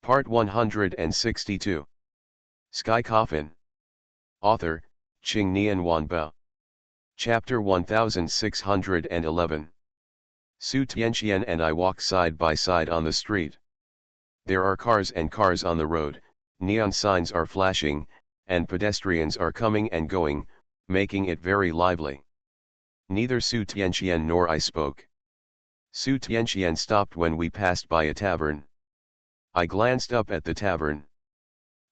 Part 162. Sky Coffin. Author, Qing Nian Wanbao. Chapter 1611. Su Tianqian and I walk side by side on the street. There are cars and cars on the road, neon signs are flashing, and pedestrians are coming and going, making it very lively. Neither Su Tianqian nor I spoke. Su Tianqian stopped when we passed by a tavern. I glanced up at the tavern.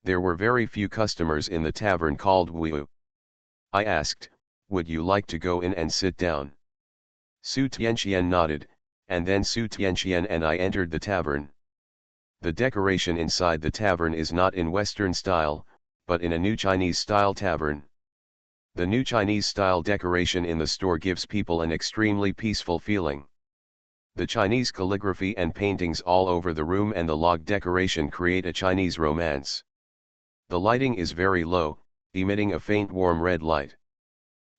There were very few customers in the tavern called Wu. I asked, "Would you like to go in and sit down?" Su Tianqian nodded, and then Su Tianqian and I entered the tavern. The decoration inside the tavern is not in Western style, but in a new Chinese-style tavern. The new Chinese-style decoration in the store gives people an extremely peaceful feeling. The Chinese calligraphy and paintings all over the room and the log decoration create a Chinese romance. The lighting is very low, emitting a faint warm red light.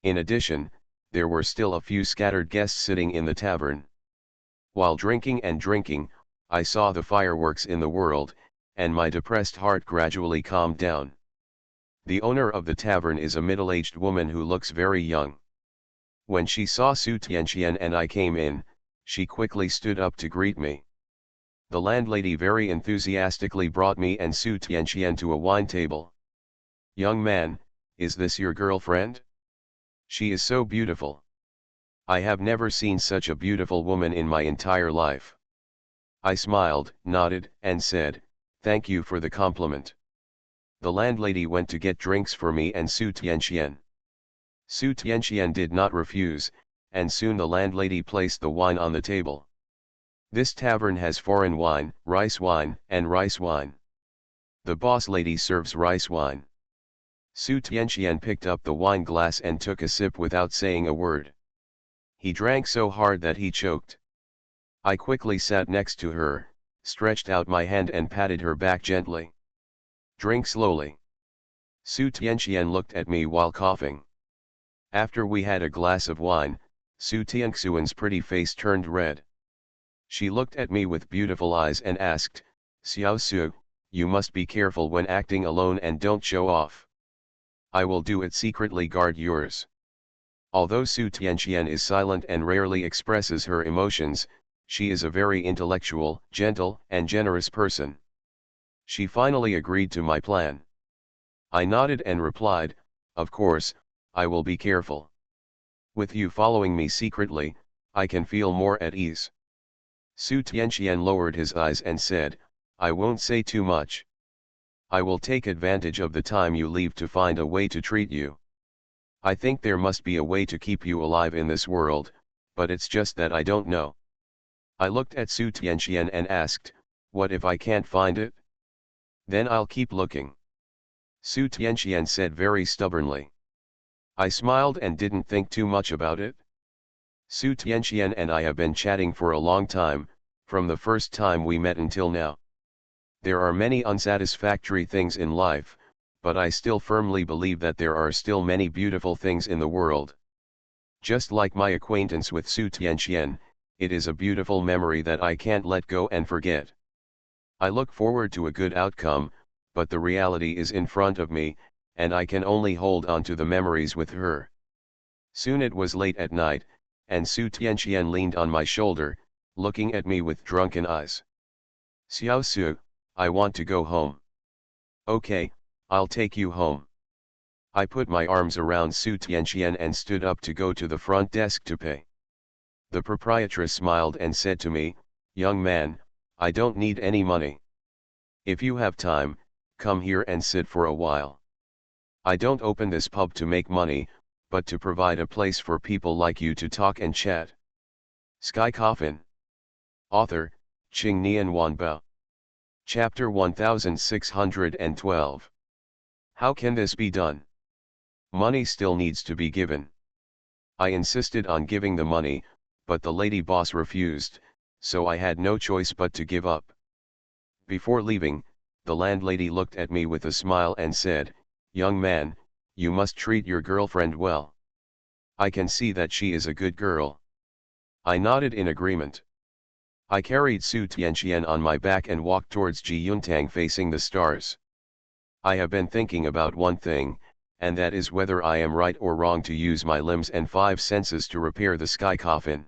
In addition, there were still a few scattered guests sitting in the tavern. While drinking and drinking, I saw the fireworks in the world, and my depressed heart gradually calmed down. The owner of the tavern is a middle-aged woman who looks very young. When she saw Su Tianqian and I came in, she quickly stood up to greet me. The landlady very enthusiastically brought me and Su Tianqian to a wine table. "Young man, is this your girlfriend? She is so beautiful. I have never seen such a beautiful woman in my entire life." I smiled, nodded, and said, "Thank you for the compliment." The landlady went to get drinks for me and Su Tianqian. Su Tianqian did not refuse, and soon the landlady placed the wine on the table. This tavern has foreign wine, and rice wine. The boss lady serves rice wine. Su Tianqian picked up the wine glass and took a sip without saying a word. He drank so hard that he choked. I quickly sat next to her, stretched out my hand and patted her back gently. "Drink slowly." Su Tianqian looked at me while coughing. After we had a glass of wine, Su Tianxian's pretty face turned red. She looked at me with beautiful eyes and asked, "Xiao Su, you must be careful when acting alone and don't show off." "I will do it secretly, guard yours." Although Su Tianqian is silent and rarely expresses her emotions, she is a very intellectual, gentle, and generous person. She finally agreed to my plan. I nodded and replied, "Of course, I will be careful. With you following me secretly, I can feel more at ease." Su Tianqian lowered his eyes and said, "I won't say too much. I will take advantage of the time you leave to find a way to treat you. I think there must be a way to keep you alive in this world, but it's just that I don't know." I looked at Su Tianqian and asked, "What if I can't find it?" "Then I'll keep looking," Su Tianqian said very stubbornly. I smiled and didn't think too much about it. Su Tianqian and I have been chatting for a long time, from the first time we met until now. There are many unsatisfactory things in life, but I still firmly believe that there are still many beautiful things in the world. Just like my acquaintance with Su Tianqian, it is a beautiful memory that I can't let go and forget. I look forward to a good outcome, but the reality is in front of me, and I can only hold on to the memories with her. Soon it was late at night, and Su Tianqian leaned on my shoulder, looking at me with drunken eyes. "Xiao Su, I want to go home." "Okay, I'll take you home." I put my arms around Su Tianqian and stood up to go to the front desk to pay. The proprietress smiled and said to me, "Young man, I don't need any money. If you have time, come here and sit for a while. I don't open this pub to make money, but to provide a place for people like you to talk and chat." Sky Coffin. Author, Qing Nian Wanbao. Chapter 1612. How can this be done? Money still needs to be given. I insisted on giving the money, but the lady boss refused, so I had no choice but to give up. Before leaving, the landlady looked at me with a smile and said, "Young man, you must treat your girlfriend well. I can see that she is a good girl." I nodded in agreement. I carried Su Tianqian on my back and walked towards Ji Yuntang facing the stars. I have been thinking about one thing, and that is whether I am right or wrong to use my limbs and five senses to repair the sky coffin.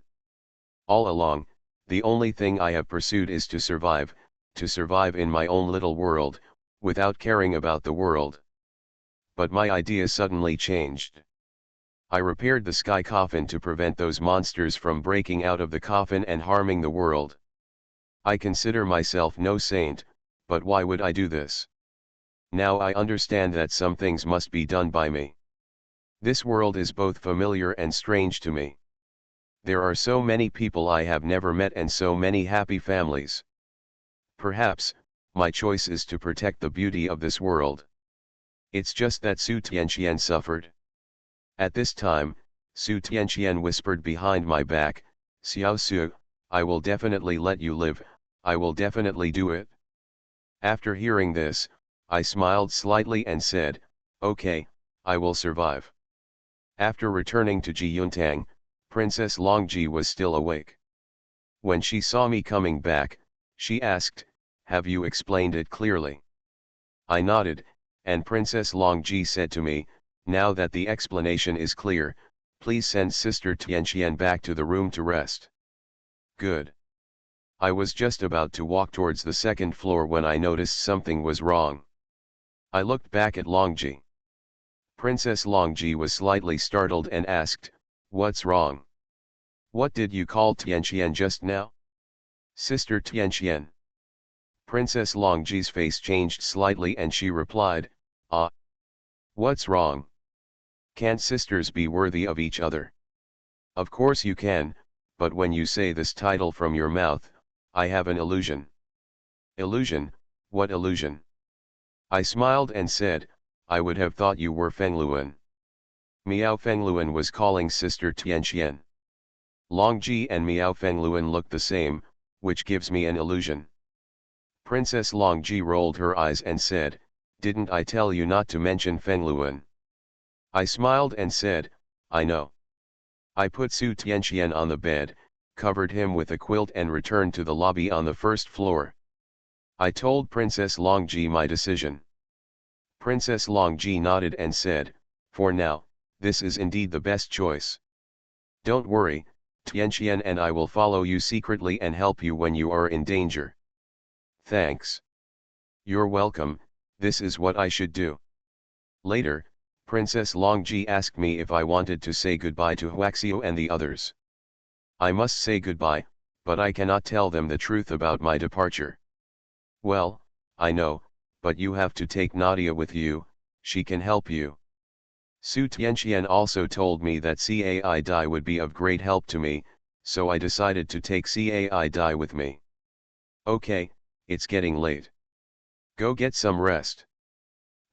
All along, the only thing I have pursued is to survive in my own little world, without caring about the world. But my idea suddenly changed. I repaired the sky coffin to prevent those monsters from breaking out of the coffin and harming the world. I consider myself no saint, but why would I do this? Now I understand that some things must be done by me. This world is both familiar and strange to me. There are so many people I have never met and so many happy families. Perhaps, my choice is to protect the beauty of this world. It's just that Su Tianqian suffered. At this time, Su Tianqian whispered behind my back, "Xiao Su, I will definitely let you live, I will definitely do it." After hearing this, I smiled slightly and said, "Okay, I will survive." After returning to Ji Yuntang, Princess Longji was still awake. When she saw me coming back, she asked, "Have you explained it clearly?" I nodded, and Princess Longji said to me, "Now that the explanation is clear, please send Sister Tianqian back to the room to rest." Good. I was just about to walk towards the second floor when I noticed something was wrong. I looked back at Longji. Princess Longji was slightly startled and asked, "What's wrong? What did you call Tianqian just now?" "Sister Tianqian." Princess Longji's face changed slightly and she replied, "Ah. What's wrong? Can't sisters be worthy of each other?" "Of course you can, but when you say this title from your mouth, I have an illusion." "Illusion? What illusion?" I smiled and said, "I would have thought you were Fengluan." Miao Fengluan was calling Sister Tianqian. Longji and Miao Fengluan look the same, which gives me an illusion. Princess Longji rolled her eyes and said, "Didn't I tell you not to mention Fengluan?" I smiled and said, "I know." I put Su Tianqian on the bed, covered him with a quilt and returned to the lobby on the first floor. I told Princess Longji my decision. Princess Longji nodded and said, "For now, this is indeed the best choice. Don't worry, Tianqian and I will follow you secretly and help you when you are in danger." "Thanks." "You're welcome, this is what I should do." Later, Princess Longji asked me if I wanted to say goodbye to Huaxiu and the others. "I must say goodbye, but I cannot tell them the truth about my departure." "Well, I know, but you have to take Nadia with you, she can help you." Su Tianqian also told me that Cai Dai would be of great help to me, so I decided to take Cai Dai with me. "Okay, it's getting late. Go get some rest."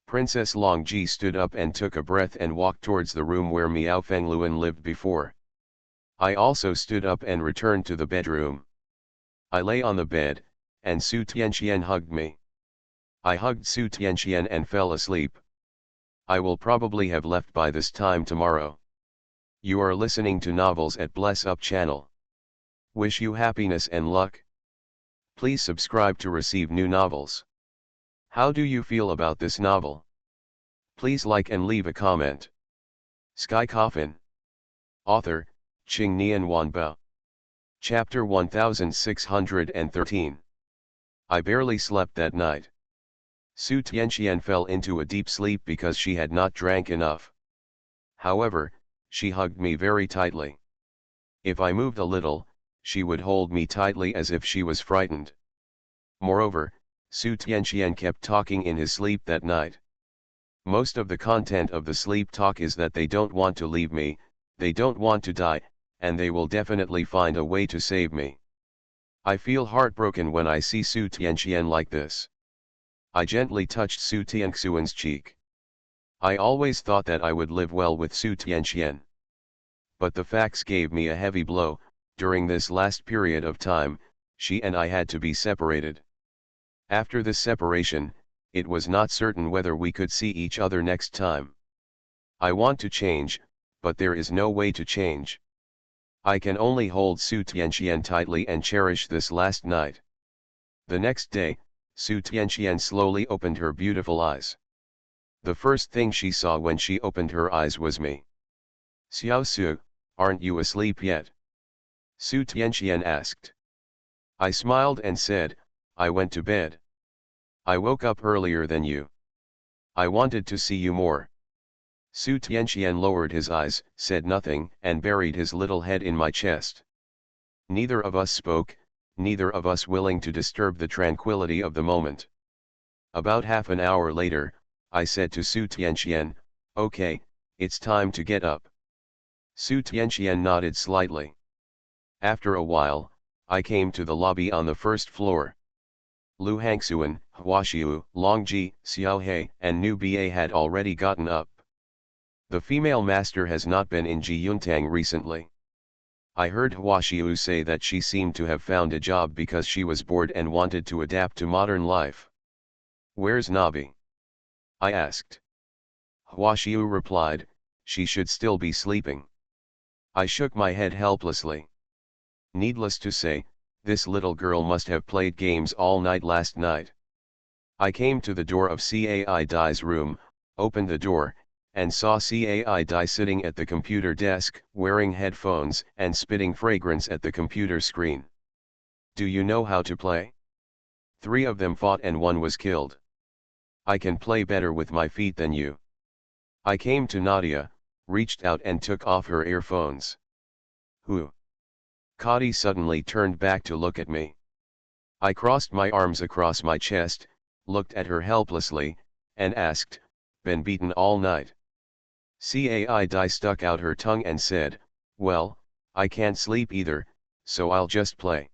Princess Longji stood up and took a breath and walked towards the room where Miao Fengluan lived before. I also stood up and returned to the bedroom. I lay on the bed, and Su Tianqian hugged me. I hugged Su Tianqian and fell asleep. I will probably have left by this time tomorrow. You are listening to Novels at Bless Up channel. Wish you happiness and luck. Please subscribe to receive new novels. How do you feel about this novel? Please like and leave a comment. Sky Coffin. Author, Qing Nian Wanbao. Chapter 1613. I barely slept that night. Su Tianqian fell into a deep sleep because she had not drank enough. However, she hugged me very tightly. If I moved a little, she would hold me tightly as if she was frightened. Moreover, Su Tianqian kept talking in his sleep that night. Most of the content of the sleep talk is that they don't want to leave me, they don't want to die, and they will definitely find a way to save me. I feel heartbroken when I see Su Tianqian like this. I gently touched Su Tianxian's cheek. I always thought that I would live well with Su Tianqian. But the facts gave me a heavy blow. During this last period of time, she and I had to be separated. After this separation, it was not certain whether we could see each other next time. I want to change, but there is no way to change. I can only hold Su Tianqian tightly and cherish this last night. The next day, Su Tianqian slowly opened her beautiful eyes. The first thing she saw when she opened her eyes was me. Xiao Su, aren't you asleep yet? Su Tianqian asked. I smiled and said, I went to bed. I woke up earlier than you. I wanted to see you more. Su Tianqian lowered his eyes, said nothing, and buried his little head in my chest. Neither of us spoke, neither of us willing to disturb the tranquility of the moment. About half an hour later, I said to Su Tianqian, okay, it's time to get up. Su Tianqian nodded slightly. After a while, I came to the lobby on the first floor. Lu Hangxuan, Huaxiu, Longji, Xiaohe, and Nu Ba had already gotten up. The female master has not been in Jiyuntang recently. I heard Huaxiu say that she seemed to have found a job because she was bored and wanted to adapt to modern life. Where's Nabi? I asked. Huaxiu replied, she should still be sleeping. I shook my head helplessly. Needless to say, this little girl must have played games all night last night. I came to the door of Cai Dai's room, opened the door, and saw Cai Dai sitting at the computer desk, wearing headphones and spitting fragrance at the computer screen. Do you know how to play? 3 of them fought and 1 was killed. I can play better with my feet than you. I came to Nadia, reached out and took off her earphones. Who? Kadi suddenly turned back to look at me. I crossed my arms across my chest, looked at her helplessly, and asked, been beaten all night? Cai Dai stuck out her tongue and said, well, I can't sleep either, so I'll just play.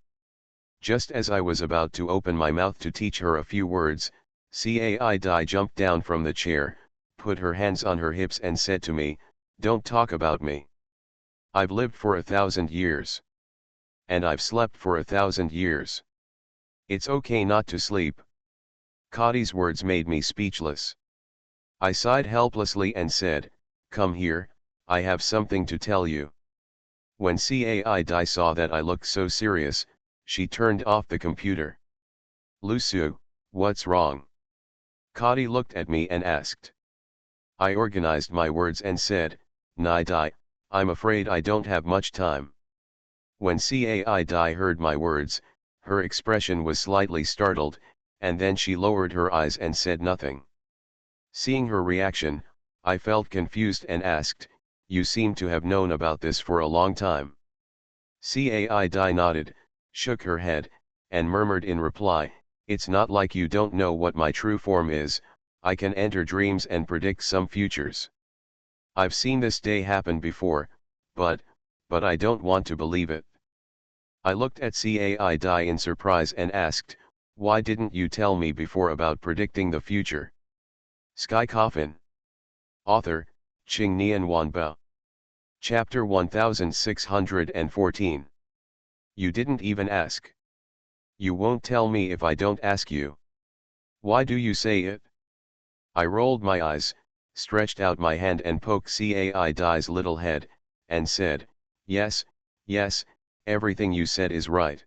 Just as I was about to open my mouth to teach her a few words, Cai Dai jumped down from the chair, put her hands on her hips and said to me, don't talk about me. I've lived for 1,000 years. And I've slept for 1,000 years. It's okay not to sleep. Kadi's words made me speechless. I sighed helplessly and said, come here, I have something to tell you. When Cai Dai saw that I looked so serious, she turned off the computer. Lu Su, what's wrong? Kadi looked at me and asked. I organized my words and said, Nai Dai, I'm afraid I don't have much time. When Cai Dai heard my words, her expression was slightly startled, and then she lowered her eyes and said nothing. Seeing her reaction, I felt confused and asked, you seem to have known about this for a long time. Cai Dai nodded, shook her head, and murmured in reply, it's not like you don't know what my true form is, I can enter dreams and predict some futures. I've seen this day happen before, but I don't want to believe it. I looked at Cai Dai in surprise and asked, why didn't you tell me before about predicting the future? Sky Coffin. Author, Qing Nian Wanbao. Chapter 1614. You didn't even ask. You won't tell me if I don't ask you. Why do you say it? I rolled my eyes, stretched out my hand and poked Cai Dai's little head, and said, yes, everything you said is right.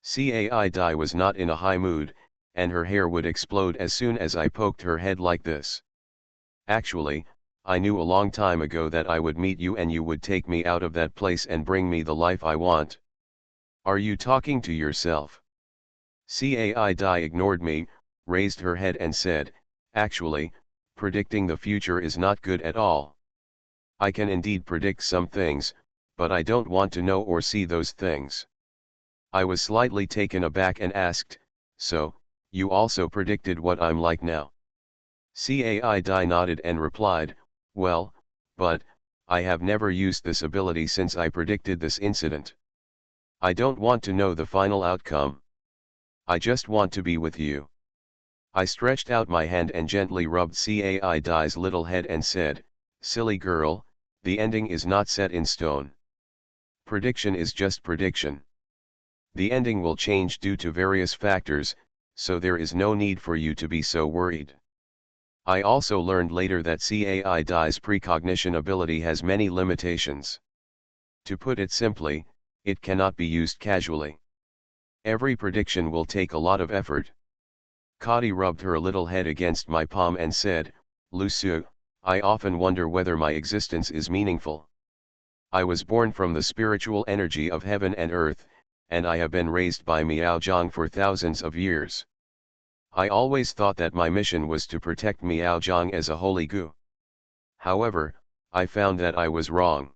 Cai Dai was not in a high mood, and her hair would explode as soon as I poked her head like this. Actually, I knew a long time ago that I would meet you and you would take me out of that place and bring me the life I want. Are you talking to yourself? Cai Dai ignored me, raised her head and said, actually, predicting the future is not good at all. I can indeed predict some things, but I don't want to know or see those things. I was slightly taken aback and asked, so, you also predicted what I'm like now? Cai Dai nodded and replied, well, but, I have never used this ability since I predicted this incident. I don't want to know the final outcome. I just want to be with you. I stretched out my hand and gently rubbed Cai Dai's little head and said, silly girl, the ending is not set in stone. Prediction is just prediction. The ending will change due to various factors, so there is no need for you to be so worried. I also learned later that Cai Dai's precognition ability has many limitations. To put it simply, it cannot be used casually. Every prediction will take a lot of effort. Kadi rubbed her little head against my palm and said, Lucio, I often wonder whether my existence is meaningful. I was born from the spiritual energy of heaven and earth, and I have been raised by Miao Zhang for thousands of years. I always thought that my mission was to protect Miao Zhang as a holy gu. However, I found that I was wrong.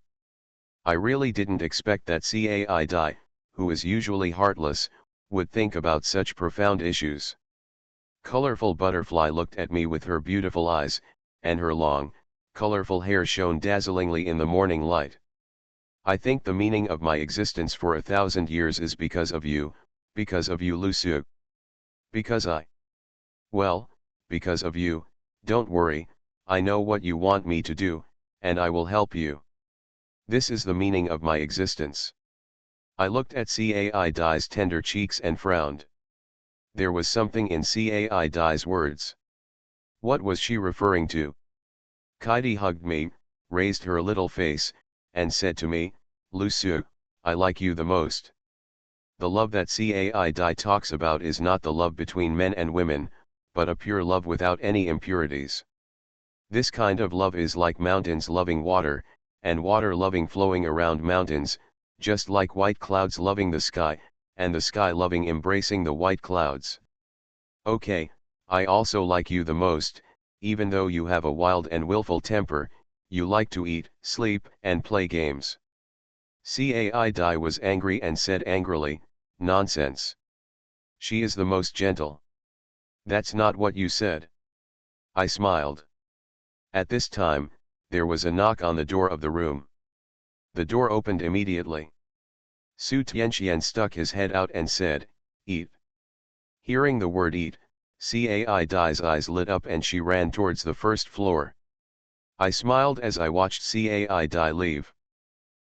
I really didn't expect that Cai Dai, who is usually heartless, would think about such profound issues. Colorful Butterfly looked at me with her beautiful eyes, and her long, colorful hair shone dazzlingly in the morning light. I think the meaning of my existence for 1,000 years is because of you, Lucio. Well, because of you, don't worry, I know what you want me to do, and I will help you. This is the meaning of my existence. I looked at Cai Dai's tender cheeks and frowned. There was something in Cai Dai's words. What was she referring to? Kaidi hugged me, raised her little face, and said to me, Lucio, I like you the most. The love that Cai Dai talks about is not the love between men and women, but a pure love without any impurities. This kind of love is like mountains loving water, and water loving flowing around mountains, just like white clouds loving the sky, and the sky loving embracing the white clouds. Okay, I also like you the most, even though you have a wild and willful temper, you like to eat, sleep, and play games. Cai Dai was angry and said angrily, nonsense. She is the most gentle. That's not what you said. I smiled. At this time, there was a knock on the door of the room. The door opened immediately. Su Tianqian stuck his head out and said, eat. Hearing the word eat, Cai Dai's eyes lit up and she ran towards the first floor. I smiled as I watched Cai Dai leave.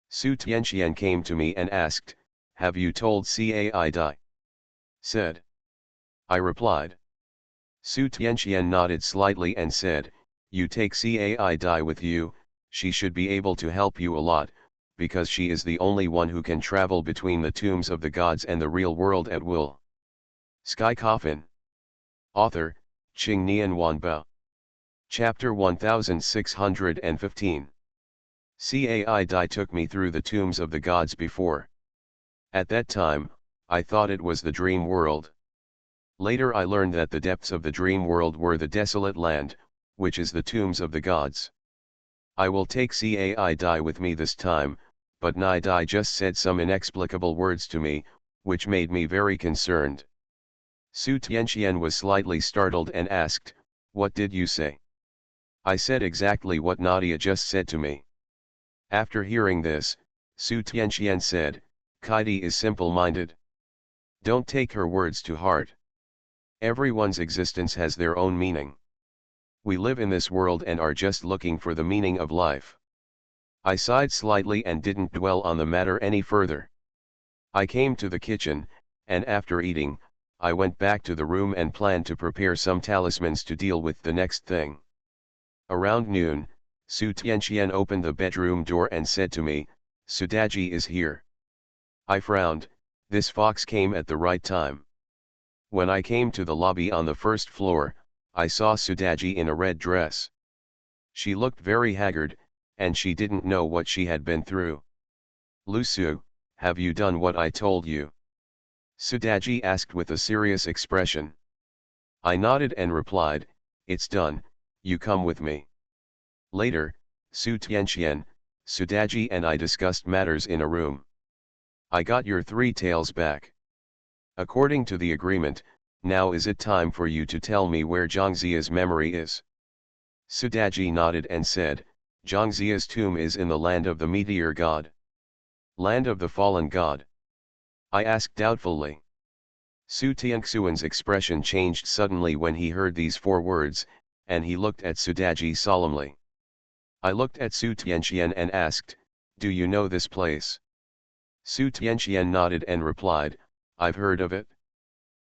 Su Tianqian came to me and asked, have you told Cai Dai? Said. I replied. Su Tianqian nodded slightly and said, you take Cai Dai with you, she should be able to help you a lot, because she is the only one who can travel between the tombs of the gods and the real world at will. Sky Coffin. Author, Qing Nian Wanbao. Chapter 1615. Cai Dai took me through the tombs of the gods before. At that time, I thought it was the dream world. Later I learned that the depths of the dream world were the desolate land, which is the tombs of the gods. I will take Cai Dai with me this time, but Nai Dai just said some inexplicable words to me, which made me very concerned. Su Tianqian was slightly startled and asked, what did you say? I said exactly what Nadia just said to me. After hearing this, Su Tianqian said, Kaidi is simple-minded. Don't take her words to heart. Everyone's existence has their own meaning. We live in this world and are just looking for the meaning of life. I sighed slightly and didn't dwell on the matter any further. I came to the kitchen, and after eating, I went back to the room and planned to prepare some talismans to deal with the next thing. Around noon, Su Tianqian opened the bedroom door and said to me, Sudaji is here. I frowned, this fox came at the right time. When I came to the lobby on the first floor, I saw Sudaji in a red dress. She looked very haggard, and she didn't know what she had been through. Lucio, have you done what I told you? Sudaji asked with a serious expression. I nodded and replied, it's done, you come with me. Later, Su Tianqian, Sudaji and I discussed matters in a room. I got your 3 taels back. According to the agreement, now is it time for you to tell me where Zhangzia's memory is? Sudaji nodded and said, Zhangzia's tomb is in the land of the meteor god. Land of the fallen god? I asked doubtfully. Su Tianxian's expression changed suddenly when he heard these 4 words, and he looked at Sudaji solemnly. I looked at Su Tianqian and asked, do you know this place? Su Tianqian nodded and replied, I've heard of it.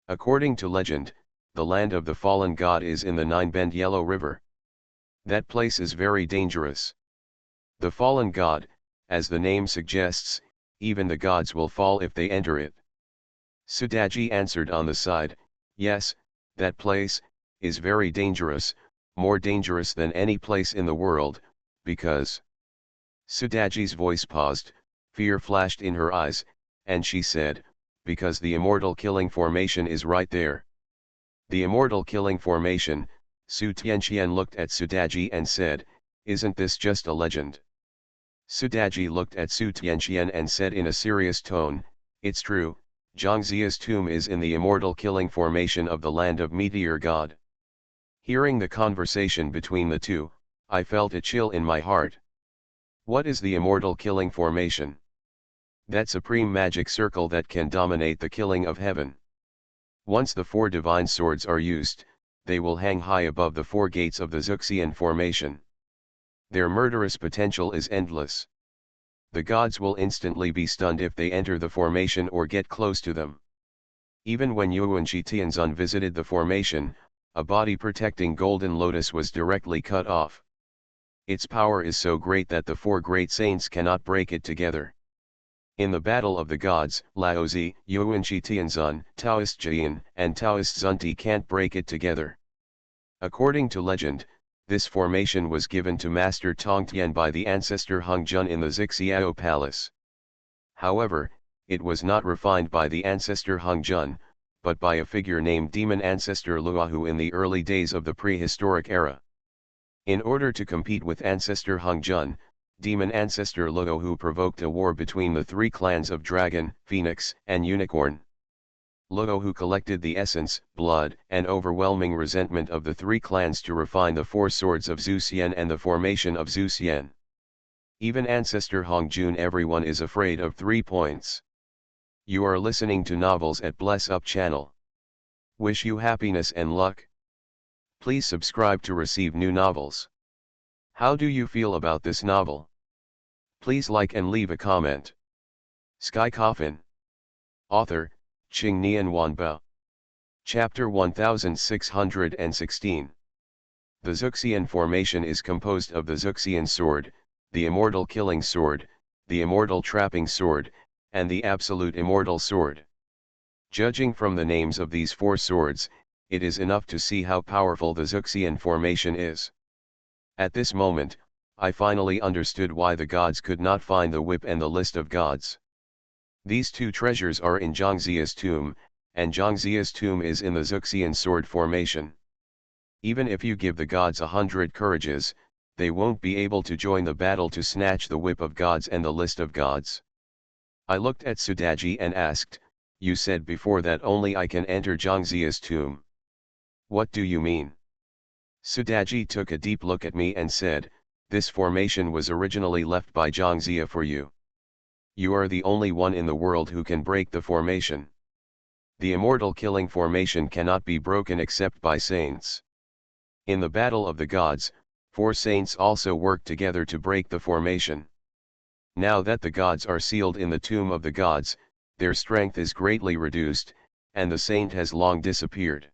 According to legend, the land of the fallen god is in the 9-bend Yellow River. That place is very dangerous. The fallen god, as the name suggests, even the gods will fall if they enter it. Sudaji answered on the side, yes, that place is very dangerous, more dangerous than any place in the world, because... Sudaji's voice paused, fear flashed in her eyes, and she said, because the immortal killing formation is right there. The immortal killing formation, Su Tianqian looked at Sudaji and said, isn't this just a legend? Sudaji looked at Su Tianqian and said in a serious tone, it's true, Zhangzia's tomb is in the immortal killing formation of the land of Meteor God. Hearing the conversation between the two, I felt a chill in my heart. What is the immortal killing formation? That supreme magic circle that can dominate the killing of heaven. Once the 4 divine swords are used, they will hang high above the 4 gates of the Zuxian formation. Their murderous potential is endless. The gods will instantly be stunned if they enter the formation or get close to them. Even when Yuan Tianzun visited the formation, a body protecting Golden Lotus was directly cut off. Its power is so great that the 4 great saints cannot break it together. In the battle of the gods, Laozi, Yuan Tianzun, Taoist Jian, and Taoist Zunti can't break it together. According to legend, this formation was given to Master Tongtian by the ancestor Hung Jun in the Zixiao Palace. However, it was not refined by the ancestor Hung Jun, but by a figure named Demon Ancestor Luahu in the early days of the prehistoric era. In order to compete with ancestor Hung Jun, Demon Ancestor Luohu provoked a war between the 3 clans of Dragon, Phoenix, and Unicorn. Luohu collected the essence, blood, and overwhelming resentment of the 3 clans to refine the 4 swords of Zuxian and the formation of Zuxian. Even Ancestor Hong Jun, everyone is afraid of 3 points. You are listening to Novels at Bless Up channel. Wish you happiness and luck. Please subscribe to receive new novels. How do you feel about this novel? Please like and leave a comment. Sky Coffin. Author, Qing Nian Wanbao. Chapter 1616. The Zuxian formation is composed of the Zuxian sword, the immortal killing sword, the immortal trapping sword, and the absolute immortal sword. Judging from the names of these 4 swords, it is enough to see how powerful the Zuxian formation is. At this moment, I finally understood why the gods could not find the whip and the list of gods. These 2 treasures are in Zhangzia's tomb, and Zhangzia's tomb is in the Zuxian sword formation. Even if you give the gods 100 courages, they won't be able to join the battle to snatch the whip of gods and the list of gods. I looked at Sudaji and asked, you said before that only I can enter Zhangzia's tomb. What do you mean? Sudaji took a deep look at me and said, this formation was originally left by Zhangzia for you. You are the only one in the world who can break the formation. The immortal killing formation cannot be broken except by saints. In the battle of the gods, 4 saints also worked together to break the formation. Now that the gods are sealed in the tomb of the gods, their strength is greatly reduced, and the saint has long disappeared.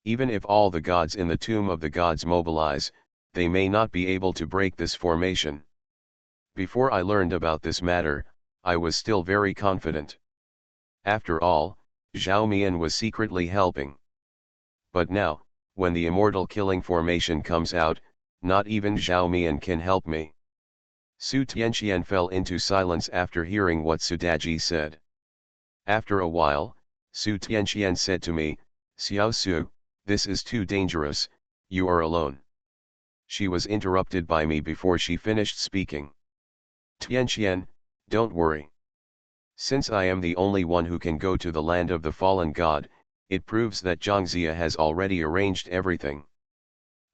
Even if all the gods in the tomb of the gods mobilize, they may not be able to break this formation. Before I learned about this matter, I was still very confident. After all, Zhao Mian was secretly helping. But now, when the immortal killing formation comes out, not even Zhao Mian can help me. Su Tianqian fell into silence after hearing what Sudaji said. After a while, Su Tianqian said to me, Xiao Su, this is too dangerous, you are alone. She was interrupted by me before she finished speaking. Tianqian, don't worry. Since I am the only one who can go to the land of the fallen god, it proves that Zhangzia has already arranged everything.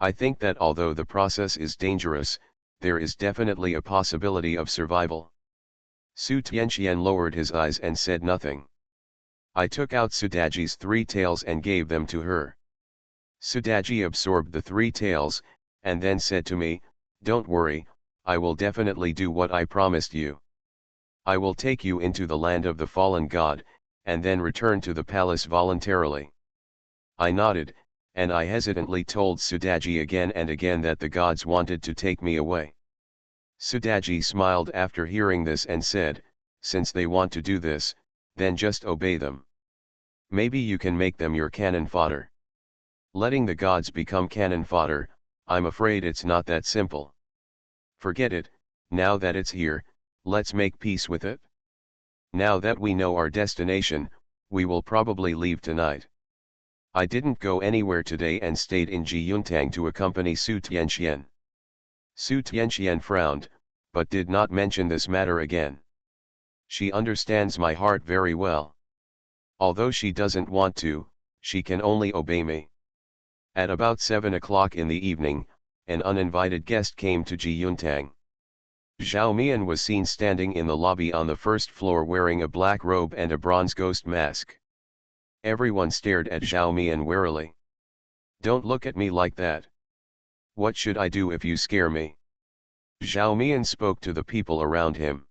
I think that although the process is dangerous, there is definitely a possibility of survival. Su Tianqian lowered his eyes and said nothing. I took out Sudaji's 3 tails and gave them to her. Sudaji absorbed the 3 tails, and then said to me, don't worry, I will definitely do what I promised you. I will take you into the land of the fallen god, and then return to the palace voluntarily. I nodded, and I hesitantly told Sudaji again and again that the gods wanted to take me away. Sudaji smiled after hearing this and said, since they want to do this, then just obey them. Maybe you can make them your cannon fodder. Letting the gods become cannon fodder, I'm afraid it's not that simple. Forget it, now that it's here, let's make peace with it. Now that we know our destination, we will probably leave tonight. I didn't go anywhere today and stayed in Jiyuntang to accompany Su Tianxian. Su Tianxian frowned, but did not mention this matter again. She understands my heart very well. Although she doesn't want to, she can only obey me. At about 7 o'clock in the evening, an uninvited guest came to Jiyuntang. Zhao Mian was seen standing in the lobby on the first floor wearing a black robe and a bronze ghost mask. Everyone stared at Zhao Mian warily. Don't look at me like that. What should I do if you scare me? Zhao Mian spoke to the people around him.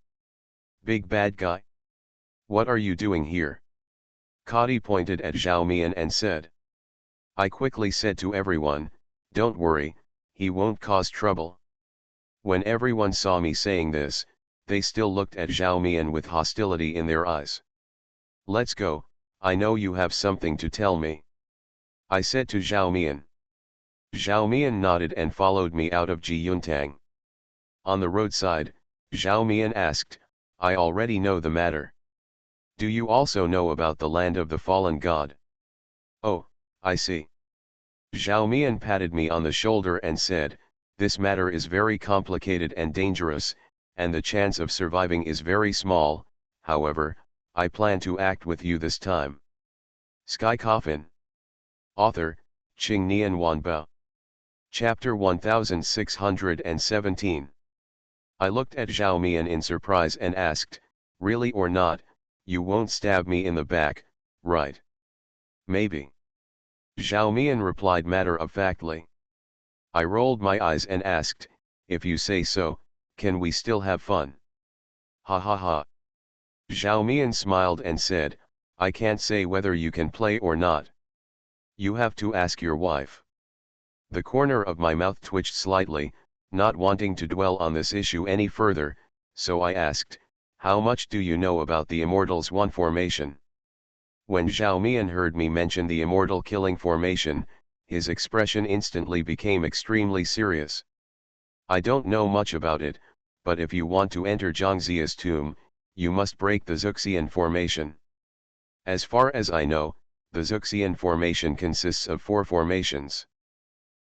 Big bad guy? What are you doing here? Kadi pointed at Zhao Mian and said. I quickly said to everyone, don't worry, he won't cause trouble. When everyone saw me saying this, they still looked at Zhao Mian with hostility in their eyes. Let's go, I know you have something to tell me. I said to Zhao Mian. Zhao Mian nodded and followed me out of Jiyuntang. On the roadside, Zhao Mian asked, I already know the matter. Do you also know about the land of the fallen god? Oh, I see. Zhao Mian patted me on the shoulder and said, this matter is very complicated and dangerous, and the chance of surviving is very small, however, I plan to act with you this time. Sky Coffin. Author, Qing Nian Wanbao. Chapter 1617. I looked at Zhao Mian in surprise and asked, really or not, you won't stab me in the back, right? Maybe. Zhao Mian replied matter-of-factly. I rolled my eyes and asked, if you say so, can we still have fun? Ha ha ha. Zhao Mian smiled and said, I can't say whether you can play or not. You have to ask your wife. The corner of my mouth twitched slightly, not wanting to dwell on this issue any further, so I asked, how much do you know about the Immortals One formation? When Zhao Mian heard me mention the Immortal Killing formation, his expression instantly became extremely serious. I don't know much about it, but if you want to enter Zhangzia's tomb, you must break the Zuxian formation. As far as I know, the Zuxian formation consists of 4 formations.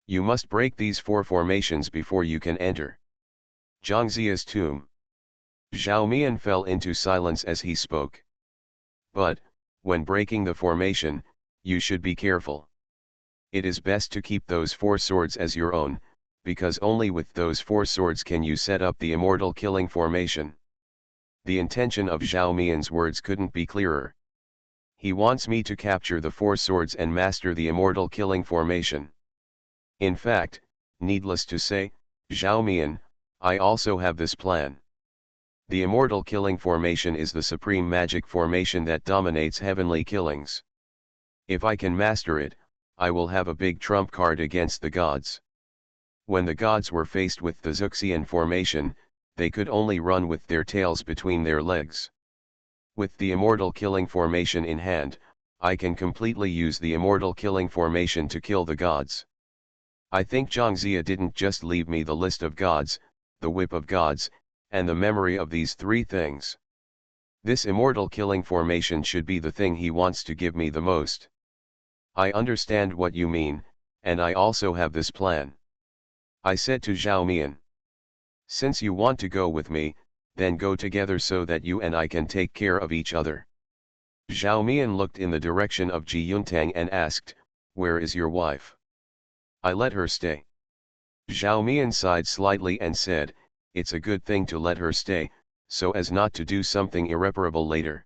You must break these 4 formations before you can enter Zhangzia's tomb. Zhao Mian fell into silence as he spoke. But, when breaking the formation, you should be careful. It is best to keep those 4 swords as your own, because only with those 4 swords can you set up the Immortal Killing formation. The intention of Zhao Mian's words couldn't be clearer. He wants me to capture the 4 swords and master the Immortal Killing formation. In fact, needless to say, Zhao Mian, I also have this plan. The Immortal Killing formation is the supreme magic formation that dominates heavenly killings. If I can master it, I will have a big trump card against the gods. When the gods were faced with the Zuxian formation, they could only run with their tails between their legs. With the Immortal Killing formation in hand, I can completely use the Immortal Killing formation to kill the gods. I think Zhangzia didn't just leave me the list of gods, the whip of gods, and the memory of these 3 things. This Immortal Killing formation should be the thing he wants to give me the most. I understand what you mean, and I also have this plan. I said to Zhao Mian. Since you want to go with me, then go together so that you and I can take care of each other. Zhao Mian looked in the direction of Jiyuntang and asked, where is your wife? I let her stay. Zhao Mian sighed slightly and said, it's a good thing to let her stay, so as not to do something irreparable later.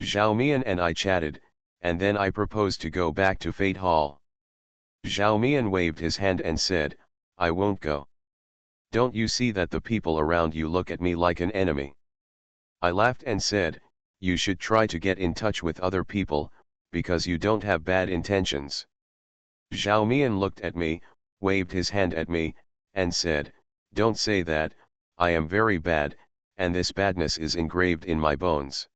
Zhao Mian and I chatted, and then I proposed to go back to Fate Hall. Zhao Mian waved his hand and said, I won't go. Don't you see that the people around you look at me like an enemy? I laughed and said, you should try to get in touch with other people, because you don't have bad intentions. Zhao Mian looked at me, waved his hand at me, and said, don't say that, I am very bad, and this badness is engraved in my bones.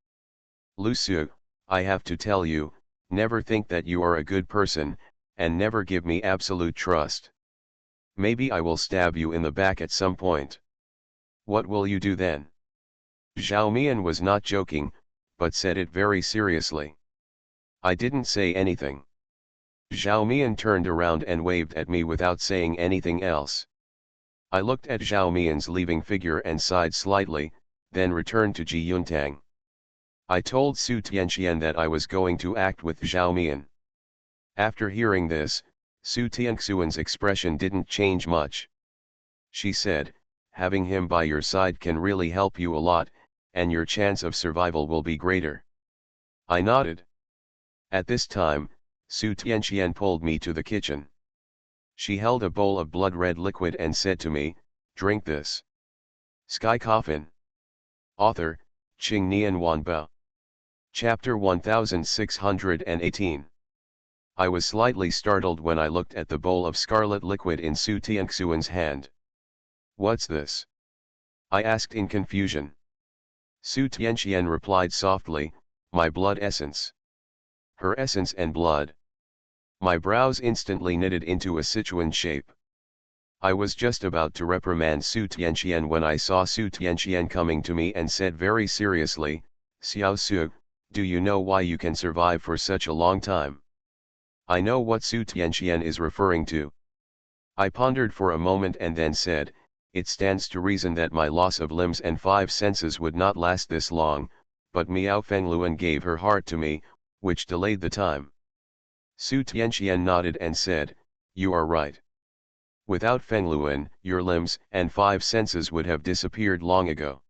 Lu Su, I have to tell you, never think that you are a good person, and never give me absolute trust. Maybe I will stab you in the back at some point. What will you do then? Zhao Mian was not joking, but said it very seriously. I didn't say anything. Zhao Mian turned around and waved at me without saying anything else. I looked at Zhao Mian's leaving figure and sighed slightly, then returned to Ji Yuntang. I told Su Tianxian that I was going to act with Zhao Mian. After hearing this, Su Tianxuan's expression didn't change much. She said, having him by your side can really help you a lot, and your chance of survival will be greater. I nodded. At this time, Su Tianxian pulled me to the kitchen. She held a bowl of blood-red liquid and said to me, drink this. Sky Coffin. Author, Qing Nian Wanbao. Chapter 1618. I was slightly startled when I looked at the bowl of scarlet liquid in Su Tianxuan's hand. What's this? I asked in confusion. Su Tianxian replied softly, my blood essence. Her essence and blood. My brows instantly knitted into a Sichuan shape. I was just about to reprimand Su Tianxian when I saw Su Tianxian coming to me and said very seriously, Xiao Su, do you know why you can survive for such a long time? I know what Su Tianxian is referring to. I pondered for a moment and then said, it stands to reason that my loss of limbs and 5 senses would not last this long, but Miao Fengluan gave her heart to me, which delayed the time. Su Tianxian nodded and said, you are right. Without Fengluan, your limbs and 5 senses would have disappeared long ago.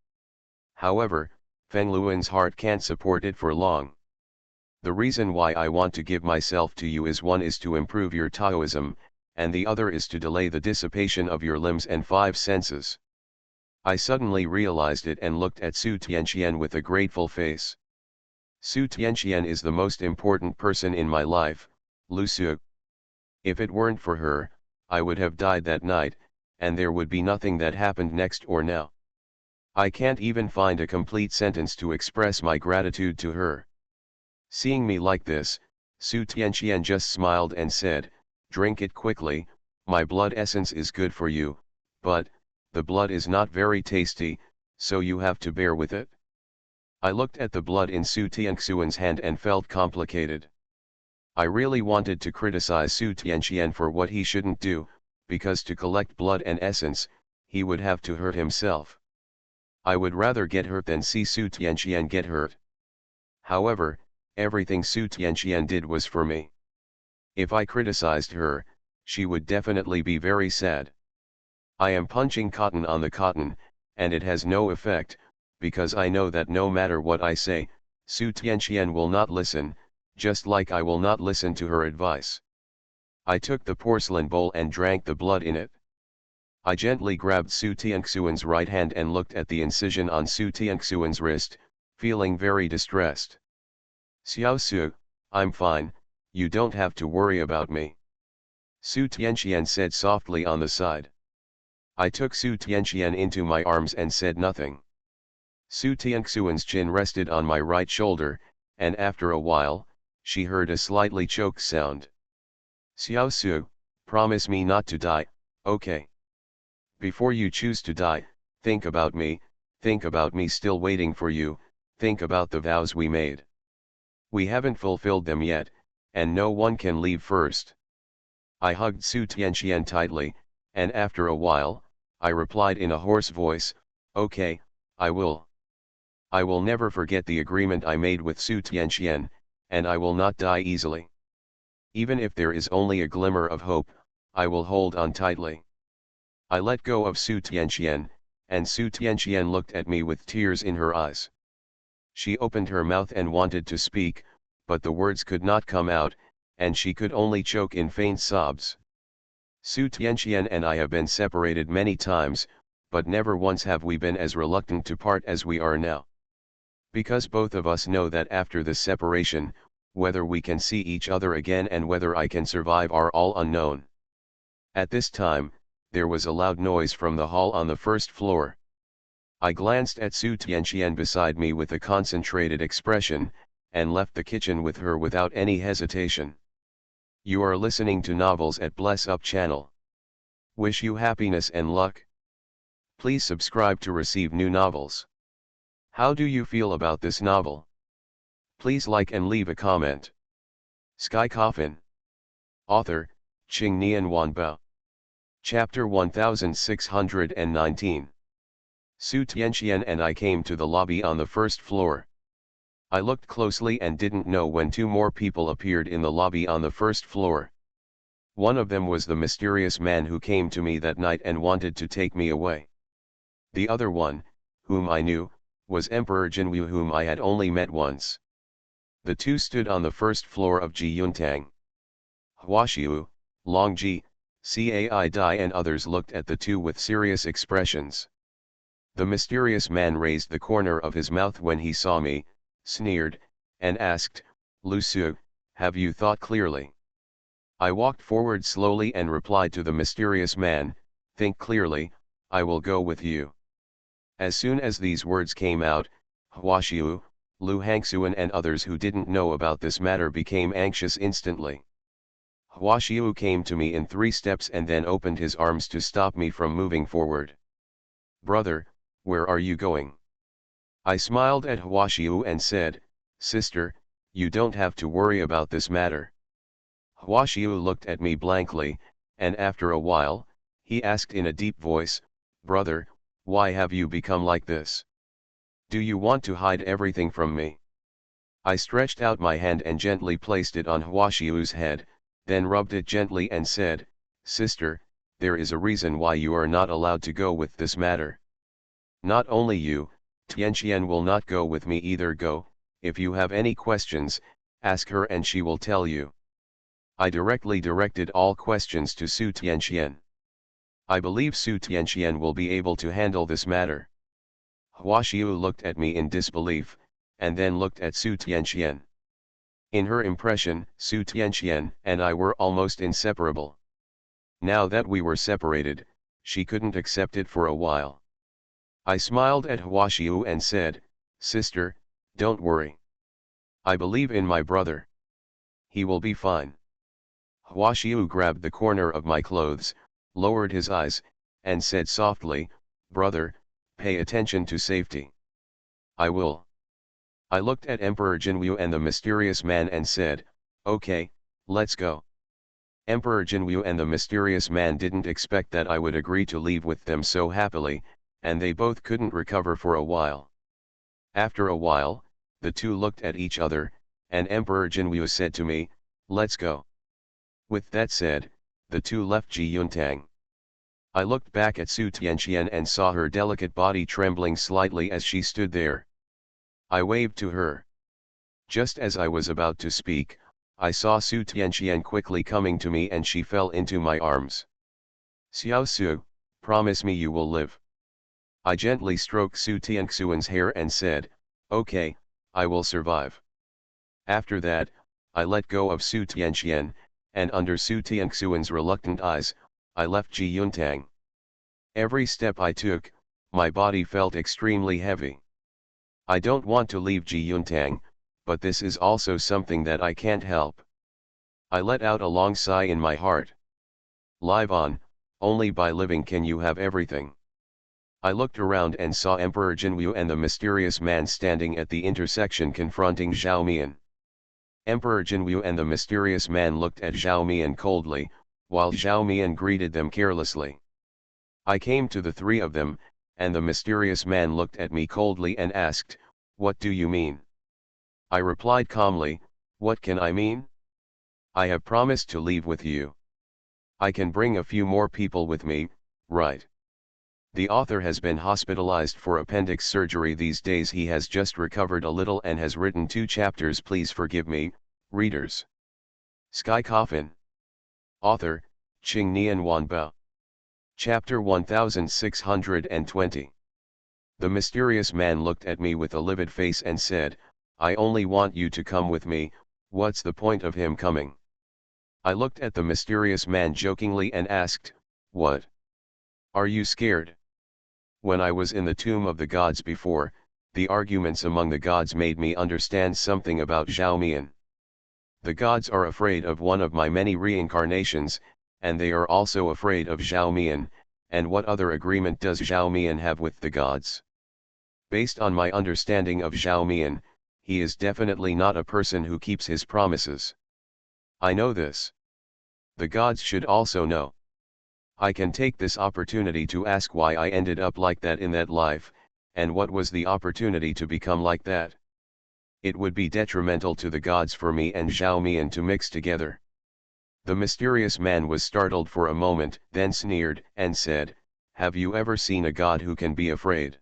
However, Fengluan's heart can't support it for long. The reason why I want to give myself to you is one is to improve your Taoism, and the other is to delay the dissipation of your limbs and 5 senses. I suddenly realized it and looked at Su Tianxian with a grateful face. Su Tianxian is the most important person in my life, Lu Su. If it weren't for her, I would have died that night, and there would be nothing that happened next or now. I can't even find a complete sentence to express my gratitude to her. Seeing me like this, Su Tianxian just smiled and said, drink it quickly, my blood essence is good for you, but, the blood is not very tasty, so you have to bear with it. I looked at the blood in Su Tianxuan's hand and felt complicated. I really wanted to criticize Su Tianxian for what he shouldn't do, because to collect blood and essence, he would have to hurt himself. I would rather get hurt than see Su Tianxian get hurt. However, everything Su Tianxian did was for me. If I criticized her, she would definitely be very sad. I am punching cotton on the cotton, and it has no effect, because I know that no matter what I say, Su Tianxian will not listen, just like I will not listen to her advice. I took the porcelain bowl and drank the blood in it. I gently grabbed Su Tianxuan's right hand and looked at the incision on Su Tianxuan's wrist, feeling very distressed. Xiao Su, I'm fine, you don't have to worry about me. Su Tianxian said softly on the side. I took Su Tianxian into my arms and said nothing. Su Tianxuan's chin rested on my right shoulder, and after a while, she heard a slightly choked sound. Xiao Su, promise me not to die, okay? Before you choose to die, think about me still waiting for you, think about the vows we made. We haven't fulfilled them yet, and no one can leave first. I hugged Su Tianxian tightly, and after a while, I replied in a hoarse voice, okay, I will. I will never forget the agreement I made with Su Tianxian, and I will not die easily. Even if there is only a glimmer of hope, I will hold on tightly. I let go of Su Tianxian, and Su Tianxian looked at me with tears in her eyes. She opened her mouth and wanted to speak, but the words could not come out, and she could only choke in faint sobs. Su Tianxian and I have been separated many times, but never once have we been as reluctant to part as we are now. Because both of us know that after the separation, whether we can see each other again and whether I can survive are all unknown. At this time, there was a loud noise from the hall on the first floor. I glanced at Su Tianqian beside me with a concentrated expression, and left the kitchen with her without any hesitation. You are listening to Novels at Bless Up channel. Wish you happiness and luck. Please subscribe to receive new novels. How do you feel about this novel? Please like and leave a comment. Sky Coffin. Author, Qing Nian Wanbao. Chapter 1619. Su Tianqian and I came to the lobby on the first floor. I looked closely and didn't know when two more people appeared in the lobby on the first floor. One of them was the mysterious man who came to me that night and wanted to take me away. The other one, whom I knew, was Emperor Jinwu, whom I had only met once. The two stood on the first floor of Ji Yuntang. Huaxiu, Long Ji, Cai Dai and others looked at the two with serious expressions. The mysterious man raised the corner of his mouth when he saw me, sneered, and asked, "Lu Su, have you thought clearly?" I walked forward slowly and replied to the mysterious man, "Think clearly, I will go with you." As soon as these words came out, Huaxiu, Lu Hangxuan and others who didn't know about this matter became anxious instantly. Huaxiu came to me in 3 steps and then opened his arms to stop me from moving forward. "Brother, where are you going?" I smiled at Huaxiu and said, "Sister, you don't have to worry about this matter." Huaxiu looked at me blankly, and after a while, he asked in a deep voice, "Brother, why have you become like this? Do you want to hide everything from me?" I stretched out my hand and gently placed it on Huaxiu's head, then rubbed it gently and said, "Sister, there is a reason why you are not allowed to go with this matter. Not only you, Tianqian will not go with me either. Go, if you have any questions, ask her and she will tell you." I directed all questions to Su Tianqian. "I believe Su Tianqian will be able to handle this matter." Huaxiu looked at me in disbelief, and then looked at Su Tianqian. In her impression, Su Tianqian and I were almost inseparable. Now that we were separated, she couldn't accept it for a while. I smiled at Huaxiu and said, "Sister, don't worry. I believe in my brother. He will be fine." Huaxiu grabbed the corner of my clothes, lowered his eyes, and said softly, "Brother, pay attention to safety." "I will." I looked at Emperor Jinwu and the mysterious man and said, "Okay, let's go." Emperor Jinwu and the mysterious man didn't expect that I would agree to leave with them so happily, and they both couldn't recover for a while. After a while, the two looked at each other, and Emperor Jinwu said to me, "Let's go." With that said, the two left Ji Yuntang. I looked back at Su Tianqian and saw her delicate body trembling slightly as she stood there. I waved to her. Just as I was about to speak, I saw Su Tianqian quickly coming to me and she fell into my arms. "Xiao Su, promise me you will live." I gently stroked Su Tianxian's hair and said, "Okay, I will survive." After that, I let go of Su Tianqian, and under Su Tianxian's reluctant eyes, I left Ji Yuntang. Every step I took, my body felt extremely heavy. I don't want to leave Ji Yuntang, but this is also something that I can't help. I let out a long sigh in my heart. Live on, only by living can you have everything. I looked around and saw Emperor Jinwu and the mysterious man standing at the intersection confronting Zhao Mian. Emperor Jinwu and the mysterious man looked at Zhao Mian coldly, while Zhao Mian greeted them carelessly. I came to the three of them, and the mysterious man looked at me coldly and asked, "What do you mean?" I replied calmly, "What can I mean? I have promised to leave with you. I can bring a few more people with me, right? The author has been hospitalized for appendix surgery these days. He has just recovered a little and has written 2 chapters. Please forgive me, readers." Sky Coffin. Author, Qing Nian Wanbao. Chapter 1620. The mysterious man looked at me with a livid face and said, "I only want you to come with me. What's the point of him coming?" I looked at the mysterious man jokingly and asked, "What? Are you scared?" When I was in the tomb of the gods before, the arguments among the gods made me understand something about Zhao Mian. The gods are afraid of one of my many reincarnations, and they are also afraid of Zhao Mian, and what other agreement does Zhao Mian have with the gods? Based on my understanding of Zhao Mian, he is definitely not a person who keeps his promises. I know this. The gods should also know. I can take this opportunity to ask why I ended up like that in that life, and what was the opportunity to become like that. It would be detrimental to the gods for me and Zhao Mian to mix together. The mysterious man was startled for a moment, then sneered, and said, "Have you ever seen a god who can be afraid?"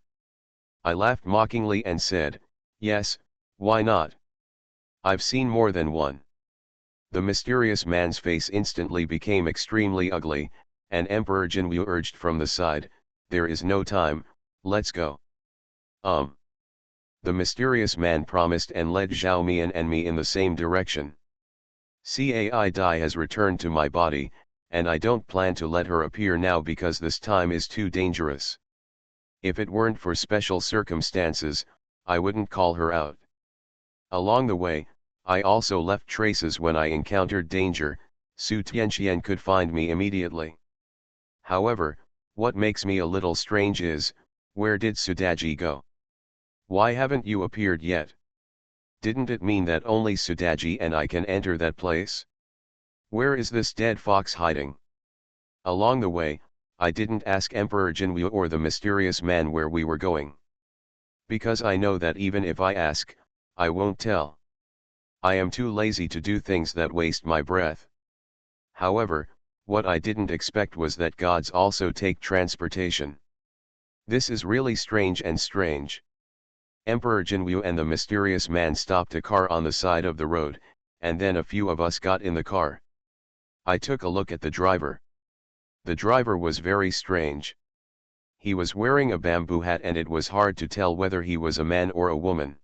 I laughed mockingly and said, "Yes, why not? I've seen more than one." The mysterious man's face instantly became extremely ugly, and Emperor Jinwu urged from the side, "There is no time, let's go." The mysterious man promised and led Zhao Mian and me in the same direction. Cai Dai has returned to my body, and I don't plan to let her appear now because this time is too dangerous. If it weren't for special circumstances, I wouldn't call her out. Along the way, I also left traces when I encountered danger, Su Tianqian could find me immediately. However, what makes me a little strange is, where did Sudaji go? Why haven't you appeared yet? Didn't it mean that only Sudaji and I can enter that place? Where is this dead fox hiding? Along the way, I didn't ask Emperor Jinwu or the mysterious man where we were going. Because I know that even if I ask, I won't tell. I am too lazy to do things that waste my breath. However, what I didn't expect was that gods also take transportation. This is really strange and strange. Emperor Jinwu and the mysterious man stopped a car on the side of the road, and then a few of us got in the car. I took a look at the driver. The driver was very strange. He was wearing a bamboo hat and it was hard to tell whether he was a man or a woman.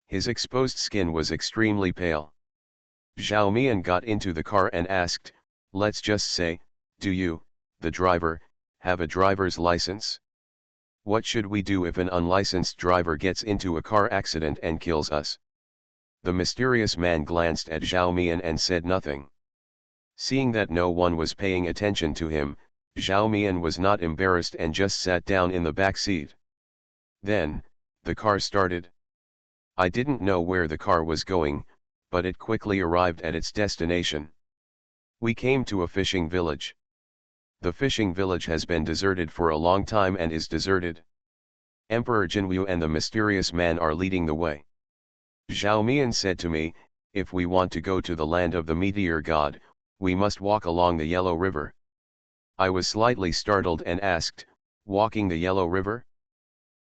His exposed skin was extremely pale. Zhao Mian got into the car and asked, "Let's just say, do you, the driver, have a driver's license? What should we do if an unlicensed driver gets into a car accident and kills us?" The mysterious man glanced at Zhao Mian and said nothing. Seeing that no one was paying attention to him, Zhao Mian was not embarrassed and just sat down in the back seat. Then, the car started. I didn't know where the car was going, but it quickly arrived at its destination. We came to a fishing village. The fishing village has been deserted for a long time and is deserted. Emperor Jinwu and the mysterious man are leading the way. Zhao Mian said to me, "If we want to go to the land of the meteor god, we must walk along the Yellow River." I was slightly startled and asked, "Walking the Yellow River?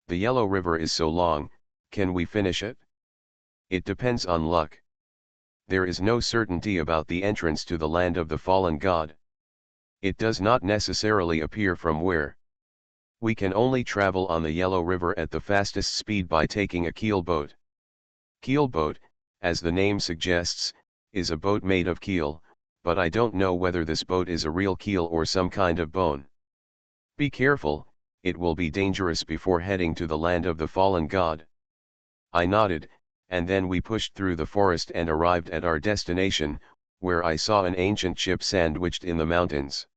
The Yellow River is so long, can we finish it?" "It depends on luck. There is no certainty about the entrance to the land of the fallen god. It does not necessarily appear from where. We can only travel on the Yellow River at the fastest speed by taking a keel boat. Keel boat, as the name suggests, is a boat made of keel, but I don't know whether this boat is a real keel or some kind of bone. Be careful, it will be dangerous before heading to the land of the fallen god." I nodded, and then we pushed through the forest and arrived at our destination, where I saw an ancient ship sandwiched in the mountains.